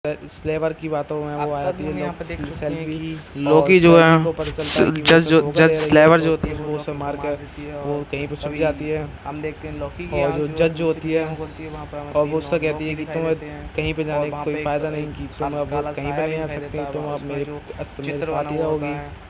स्लेवर की बातों में वो आ जाती है। यहाँ पे देख सकते हैं सेल्वी कि लोकी जो है को पता चलता है कि जज स्लेवर जो होती है वो उसे मार कर देती है वो और कहीं पर छुप तभी जाती है। हम देखते हैं लॉकी की और जो जज जो होती है होती है वहाँ पर हमें और वो 3 उससे कहती है लोकी कि दिखाई तुम्हें देते हैं कहीं पे और जाने का वहाँ कोई पे फ़ायदा नहीं कि तुम अब काला कहीं पे साया नहीं भी आ दिखाई सकती, देता है तुम अब उसमें जो मेरे चित्र साथ बना ही हुआ होता रहोगी। है।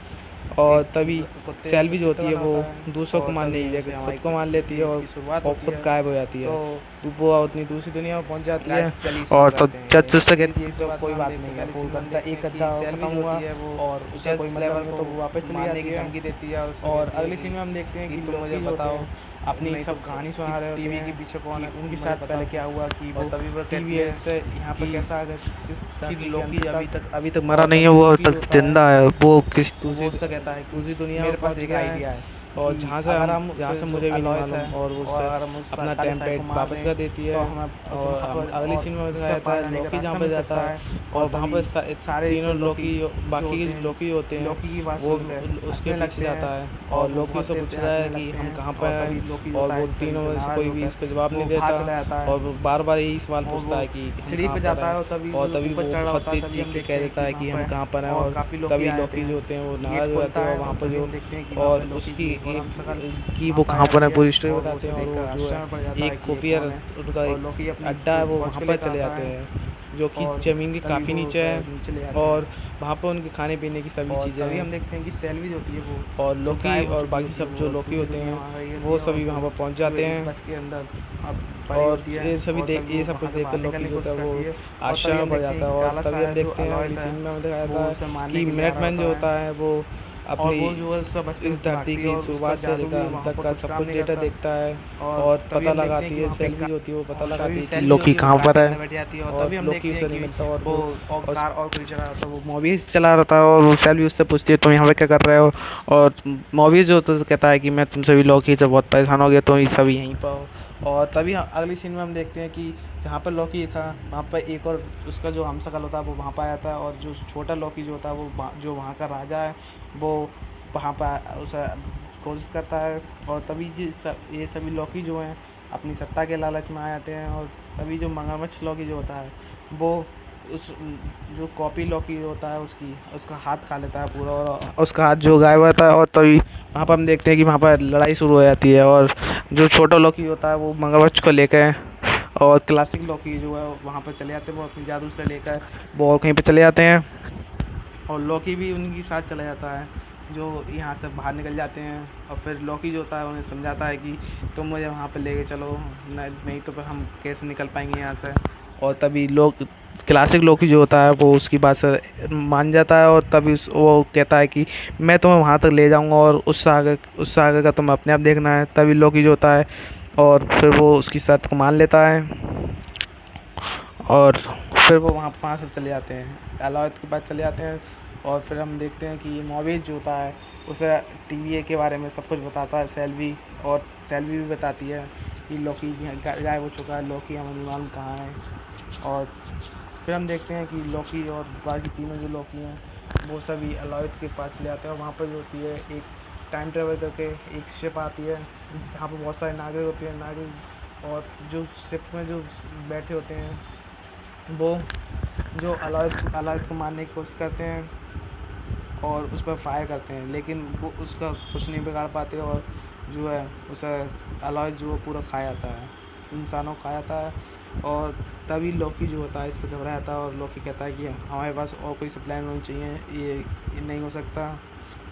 और एक तभी कुत्ते सेल्वी जो चित्र होती है बना वो होता है दूसरों को और मारने तभी की यहाँ से जगह खुद हमारी को मान लेती है इसकी शुरुआत और होती खुद है। गायब हो जाती है। तो तो वो अपनी दूसरी दुनिया में पहुंच जाती है। गाइस चलिए शुरू और तो करते हैं। जज उससे कहती है इसके कि बाद कोई में हम बात देखते नहीं हैं है, पहले वो सीन में हम गद्दा देखते एक हैं कि गद्दा सैलवी ख़त्म जो हुआ होती है वो और उसे जज कोई मतलब लेवर नहीं, को तो वो वापस चली मारने जाती की है। धमकी देती है और उससे और कहती है अगले सीन में हम देखते हैं कि तुम मुझे लोकी जो होते बताओ हैं अपनी नहीं तो सब कहानी सुना रहे होते टीवी के हैं पीछे कौन कि है उनके मुझे साथ बताओ। पहले क्या हुआ, कि वो और तभी वो कहती टीवी है से यहाँ पर कि कैसा आ गया, किस कि धरती के लोकी अंत अभी तक तक अभी तक मरा और नहीं है, तभी वो लोकी जो तक होता है जिंदा है, वो किस वो उससे कहता है कि दूसरी दुनिया में मेरे पास पहुंच एक गया है। आइडिया है और कि अगर हम जहाँ उसे से जो मुझे भी नहीं अलॉयत मालूम, है और वो और उससे अगर हम उस अपना काले साई को टेम्पलेट मार वापस दें कर देती तो है। हमें उसे और वहाँ पर अगली और सीन में उससे दिखाया जाता पार है जाने का लोकी जहाँ रास्ता पे मिल जाता सकता है है। और और वहाँ तभी पर सारे तीनों लोकी जो बाकी होते के हैं लोकी होते हैं लोकी की बात वो सुनकर उसके हंसने पीछे लगते हैं जाता है और और वो लोकी बहुत से तेज तेज पूछता है हंसने कि लगते हम हैं। कहाँ पर और हैं। तभी लोकी जो और होता है वो इन सभी तीनों से में से नाराज़ कोई भी होकर इस पर जवाब वो नहीं बाहर देता चला जाता है और वो बार बार यही सवाल और पूछता वो है कि हम सीढ़ी कहाँ पे पर जाता हैं। है और तभी और जो तभी ऊपर वो चढ़ रहा बहुत होता है तेज तभी चीख हम के देखते कह हैं देता कि है वहाँ कि हम पर कहाँ पर हैं। और और काफ़ी लोग तभी आए होते लोकी जो हैं। होते हैं वो नाराज़ गेट हो जाते खुलता हैं और है वहाँ और पर तभी जो हम देखते हैं कि वहाँ और पर लोकी उसकी की एक और एक हमशक्ल कि वहाँ वो पर आ कहाँ पर है जाती है पूरी स्टोरी और वो बताते उसे हैं। और वो देखकर जो है आश्चर्य में पड़ जाता है एक कि ये खुफिया कौन है। उनका और एक लोकी अपनी अड्डा है, वो फौज वहाँ को पर लेकर चले आता जाते है हैं जो कि और ज़मीन के तभी काफ़ी वो नीचे उसे है। नीचे ले जाते हैं। और वहाँ पर उनके खाने पीने की सभी और चीज़ें तभी हैं। हम देखते हैं कि सैलवी जो होती है वो और जो लोकी गायब हो और चुकी बाकी होती है सब जो वो लोकी दूसरी होते दुनिया हैं में आ गई होती वो है और सभी वहाँ वो पर पहुँच जो जाते एक हैं। बस के अंदर अब पड़ी और होती है ये सभी और तभी ये वो सब वहाँ कुछ से देखकर बाहर लोकी निकलने की जो होता कोशिश है वो करती है। और आश्चर्य तभी में हम पड़ देखते हैं जाता है। कि और काला तभी हम साया जो देखते हैं अगली अलॉयत है सीन में हमें दिखाया वो जाता उसे है मारने कि के लिए आ रहा मिनटमैन जो होता है होता है वो और अपनी वो जो है उससे बच के इस धरती भागती है की और उसका शुरुआत से जादू लेकर भी अंत वहाँ तक पर का कुछ सब काम कुछ नहीं डेटा करता। देखता है और और तभी पता हम देखते हैं लगाती कि है। वहाँ पे सेल्वी जो होती है वो पता और लगाती तभी है कि सैलवी जो लोकी होती है वो कहाँ कार पर के है। अंदर बैठ जाती है और और तभी हम लोकी देखते हैं उसे नहीं कि मिलता और वो वो और और कार और कोई चला रहा था वो मूवीज चला रहता है। और वो सेल्वी उससे पूछती है तुम यहाँ पे क्या कर रहे हो। और मूवीज जो तो कहता है कि मैं तुमसे भी लौकी से बहुत परेशान हो गया, तो ये सभी यहीं पर हो। और तभी अगली सीन में हम देखते हैं कि जहाँ पर लौकी था वहाँ पर एक और उसका जो हमशक्ल होता है वो वहाँ पर आया था और जो छोटा लौकी जो होता है वो जो वहाँ का राजा है वो वहाँ पर उसे कोशिश करता है। और तभी ये सभी लौकी जो हैं अपनी सत्ता के लालच में आ जाते हैं। और तभी जो मगरमच्छ लौकी जो होता है वो उस जो कॉपी लौकी होता है उसका हाथ खा लेता है पूरा और उसका हाथ जो गायब होता है। और तभी वहाँ पर हम देखते हैं कि वहाँ पर लड़ाई शुरू हो जाती है और जो छोटा लौकी होता है वो मगरमच्छ को लेकर और क्लासिक लौकी जो है वहाँ पर चले जाते हैं, वो अपनी जादू से लेकर वो और कहीं पर चले जाते हैं। और लौकी भी उनके साथ चला जाता है जो यहाँ से बाहर निकल जाते हैं। और फिर लौकी जो होता है उन्हें समझाता है कि तुम मुझे वहाँ पर लेके चलो, नहीं तो फिर हम कैसे निकल पाएंगे यहाँ से। और तभी क्लासिक लौकी जो होता है वो उसकी बात से मान जाता है। और तभी वो कहता है कि मैं तुम्हें वहाँ तक ले जाऊँगा और उस आगे का तुम्हें अपने आप देखना है। तभी लौकी जो होता है और फिर वो उसकी शर्त को मान लेता है और फिर वो वहाँ से चले जाते हैं, अलाउद्दीन के पास चले जाते हैं। और फिर हम देखते हैं कि मॉविज जो होता है उसे टीवी के बारे में सब कुछ बताता है सेल्वी। और सेल्वी भी बताती है कि लौकी गायब हो चुका है, लौकी हमें मालूम कहाँ है। और फिर हम देखते हैं कि लौकी और बाकी तीनों जो लौकी हैं वो सभी अलाउद्दीन के पास चले जाते हैं। और वहाँ पर जो होती है एक टाइम ट्रेवल करके एक शिप आती है जहाँ पर बहुत सारे नागरिक होते हैं। नागरिक और जो शिप में जो बैठे होते हैं वो जो अलाउद्दीन को मारने की कोशिश करते हैं और उस पर फायर करते हैं, लेकिन वो उसका कुछ नहीं बिगाड़ पाते। और जो है उसे अलाउद्दीन जो पूरा खा जाता है, इंसानों को खा जाता है। और तभी लौकी जो होता है इससे घबरा जाता है और लौकी कहता है कि हमारे पास और कोई सप्लाई होनी चाहिए, ये नहीं हो सकता।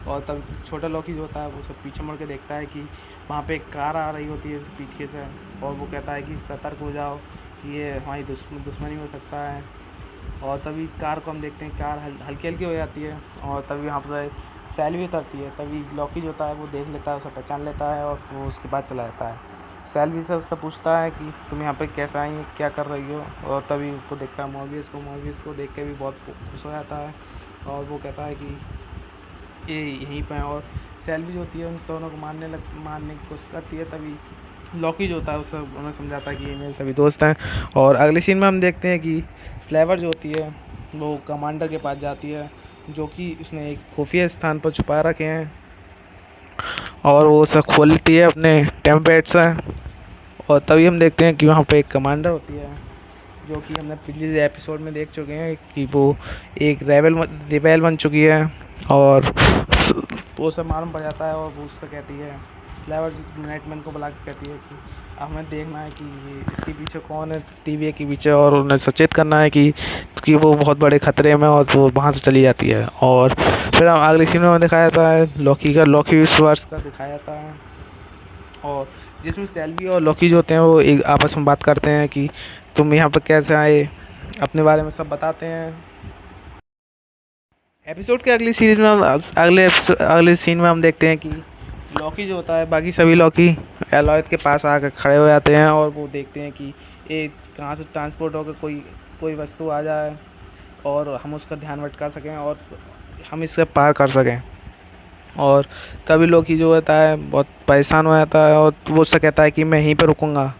और तब छोटा लौकी जो होता है वो सब पीछे मुड़ के देखता है कि वहाँ पे एक कार आ रही होती है पीछे से और वो कहता है कि सतर्क हो जाओ कि ये हमारी दुश्मनी हो सकता है। और तभी कार को हम देखते हैं, कार हल्की हल्की हो जाती है और तभी वहाँ पर सैलवी उतरती है। तभी लौकी जो होता है वो देख लेता है, उसे पहचान लेता है और वो उसके बाद चला जाता है। सैलवी से उससे पूछता है कि तुम यहाँ पे कैसे आई हो, क्या कर रही हो। और तभी उसको देखता है मॉर्बियस को देख के भी बहुत खुश हो जाता है और वो कहता है कि ये यहीं पे हैं। और सैलवी जो होती है उन दोनों को मारने की कोशिश करती है। तभी लौकी जो होता है उसे उन्हें समझाता है कि ये मेरे सभी दोस्त हैं। और अगले सीन में हम देखते हैं कि स्लेवर जो होती है वो कमांडर के पास जाती है जो कि उसने एक खुफिया स्थान पर छुपा रखे हैं और वो उसे खोलती है अपने टेम्पलेट से। और तभी हम देखते हैं कि वहाँ पे एक कमांडर होती है जो कि हमने पिछले एपिसोड में देख चुके हैं कि वो एक रेबेल बन चुकी है और तो उसे मालूम पड़ जाता है और वो उससे कहती है, स्लेवर मैनेजमेंट को बुला के कहती है कि हमें देखना है कि ये इसके पीछे कौन है, टीवीए के पीछे, और उन्हें सचेत करना है कि वो बहुत बड़े खतरे में, और वो वहाँ से चली जाती है। और फिर अगली सीन में दिखाया जाता है लॉकी वर्स का दिखाया जाता है, और जिसमें सेल्वी और लॉकी जो होते हैं वो एक आपस में बात करते हैं कि तुम यहाँ पर कैसे आए, अपने बारे में सब बताते हैं। एपिसोड के अगली सीरीज में अगले सीन में हम देखते हैं कि लॉकी जो होता है, बाकी सभी लॉकी एलॉयड के पास आकर खड़े हो जाते हैं और वो देखते हैं कि ये कहाँ से ट्रांसपोर्ट होकर कोई वस्तु आ जाए और हम उसका ध्यान भटका सकें और हम इससे पार कर सकें। और तभी लॉकी जो होता है बहुत परेशान हो जाता है और वो उससे कहता है कि मैं यहीं पर रुकूंगा,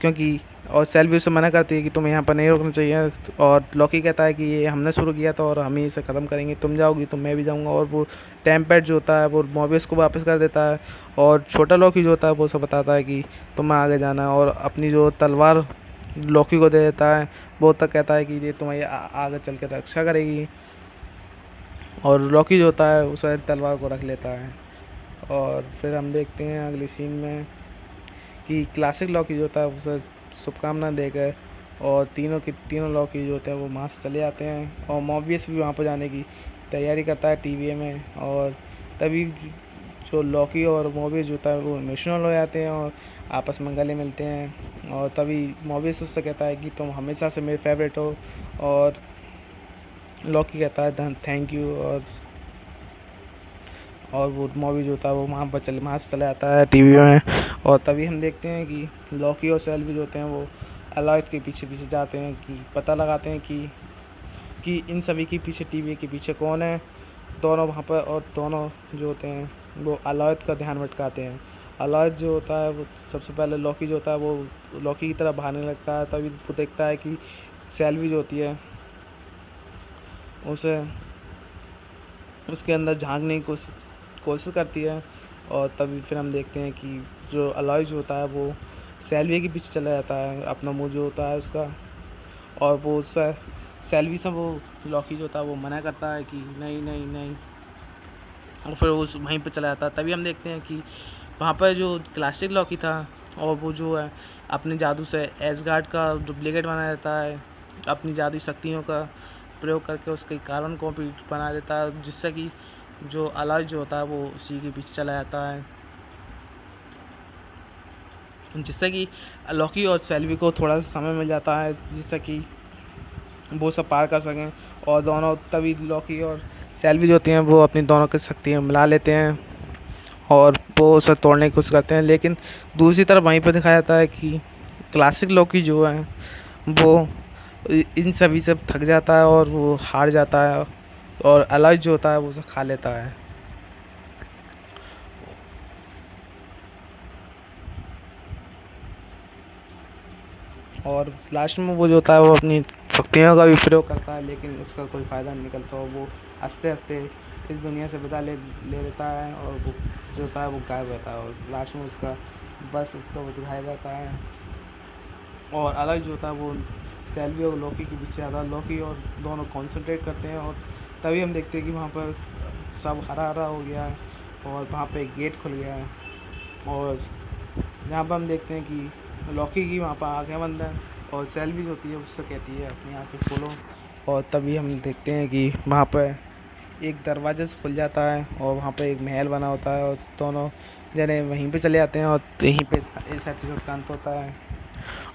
क्योंकि और सेल्वी उससे मना करती है कि तुम्हें यहाँ पर नहीं रुकना चाहिए। और लॉकी कहता है कि ये हमने शुरू किया था और हम ही इसे ख़त्म करेंगे, तुम जाओगी तो मैं भी जाऊँगा। और वो टेम्पेट जो होता है वो मॉबियस को वापस कर देता है, और छोटा लॉकी जो होता है वो उसे बताता है कि तुम्हें आगे जाना है, और अपनी जो तलवार लॉकी को दे देता है। वो तक कहता है कि ये तुम्हारी आगे चल के रक्षा करेगी, और लॉकी जो होता है उसे तलवार को रख लेता है। और फिर हम देखते हैं अगली सीन में कि क्लासिक लॉकी जो होता है उसे शुभकामना देकर और तीनों लॉकी जो होते हैं वो वहाँ से चले जाते हैं, और मॉबियस भी वहाँ पर जाने की तैयारी करता है टीवीए में। और तभी जो लॉकी और मॉबियस जो होता है वो इमोशनल हो जाते हैं और आपस में गले मिलते हैं, और तभी मॉबियस उससे कहता है कि तुम हमेशा से मेरे फेवरेट हो, और लॉकी कहता है थैंक यू। और वो मॉबी जो होता है वो वहाँ से चला जाता है टीवी में। और तभी हम देखते हैं कि लॉकी और सेल्वी जो होते हैं वो एलॉयड के पीछे जाते हैं कि पता लगाते हैं कि इन सभी के पीछे टीवी के पीछे कौन है। दोनों वहाँ पर, और दोनों जो होते हैं वो एलॉयड का ध्यान भटकाते हैं। एलॉयड जो होता है वो सबसे पहले लॉकी जो होता है वो लॉकी की तरफ भागने लगता है, तभी वो देखता है कि सेल्वी जो होती है उसे उसके अंदर झांकने की कोशिश करती है। और तभी फिर हम देखते हैं कि जो एलॉयड जो होता है वो सेल्वी के पीछे चला जाता है, अपना मुंह जो होता है उसका, और वो उससे सेल्वी से वो लॉकी जो होता है वो मना करता है कि नहीं नहीं नहीं, और फिर वो वहीं पर चला जाता है। तभी हम देखते हैं कि वहाँ पर जो क्लासिक लॉकी था और वो जो है अपने जादू से एसगार्ड का डुप्लीकेट बना देता है, अपनी जादुई शक्तियों का प्रयोग करके उसके कारण को भी बना देता है, जिससे कि जो एलॉयड जो होता है वो उसी के पीछे चला जाता है, जिससे कि लॉकी और सेल्वी को थोड़ा सा समय मिल जाता है जिससे कि वो सब पार कर सकें। और दोनों तभी लॉकी और सेल्वी जो होती हैं वो अपनी दोनों की शक्तियाँ मिला लेते हैं और वो उसे तोड़ने की कोशिश करते हैं। लेकिन दूसरी तरफ वहीं पर दिखाया जाता है कि क्लासिक लॉकी जो है वो इन सभी से थक जाता है और वो हार जाता है, और एलॉयड जो होता है वो उसे खा लेता है। और लास्ट में वो जो होता है वो अपनी शक्तियों का भी प्रयोग करता है, लेकिन उसका कोई फ़ायदा नहीं निकलता, और वो हंसते हंसते इस दुनिया से विदा ले लेता है, और वो जो होता है वो गायब रहता है। और लास्ट में उसका वो दिखाया जाता है। और एलॉयड जो होता है वो सेल्वी और लॉकी के पीछे आता है, लॉकी और दोनों कॉन्सेंट्रेट करते हैं, और तभी हम देखते हैं कि वहाँ पर सब हरा हरा हो गया है और वहाँ पे एक गेट खुल गया है। और यहाँ पर हम देखते हैं कि लॉकी की वहाँ पर आँखें बंद हैं, और सेल्वी जो होती है उससे कहती है अपनी आँखें खोलो। और तभी हम देखते हैं कि वहाँ पर एक दरवाज़ा से खुल जाता है और वहाँ पे एक महल बना होता है, और दोनों जने वहीं पे चले जाते हैं, और यहीं पे इस एपिसोड का अंत होता है।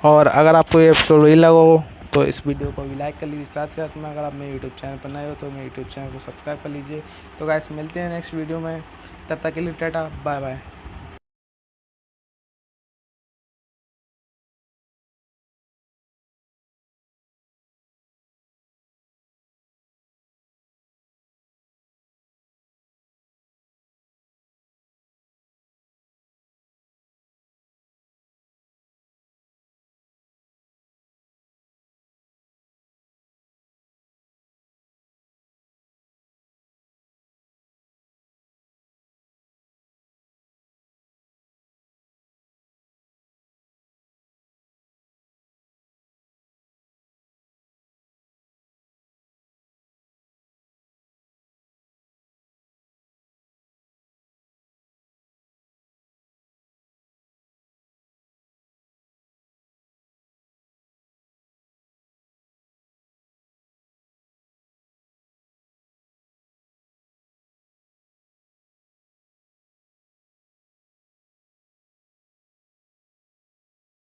और अगर आपको ये एपिसोड वही लगा हो तो इस वीडियो को भी लाइक कर लीजिए, साथ साथ में अगर आप मेरे यूट्यूब चैनल पर नए हो तो मेरे यूट्यूब चैनल को सब्सक्राइब कर लीजिए। तो गाइस मिलते हैं नेक्स्ट वीडियो में, तब तक के लिए टाटा बाय बाय।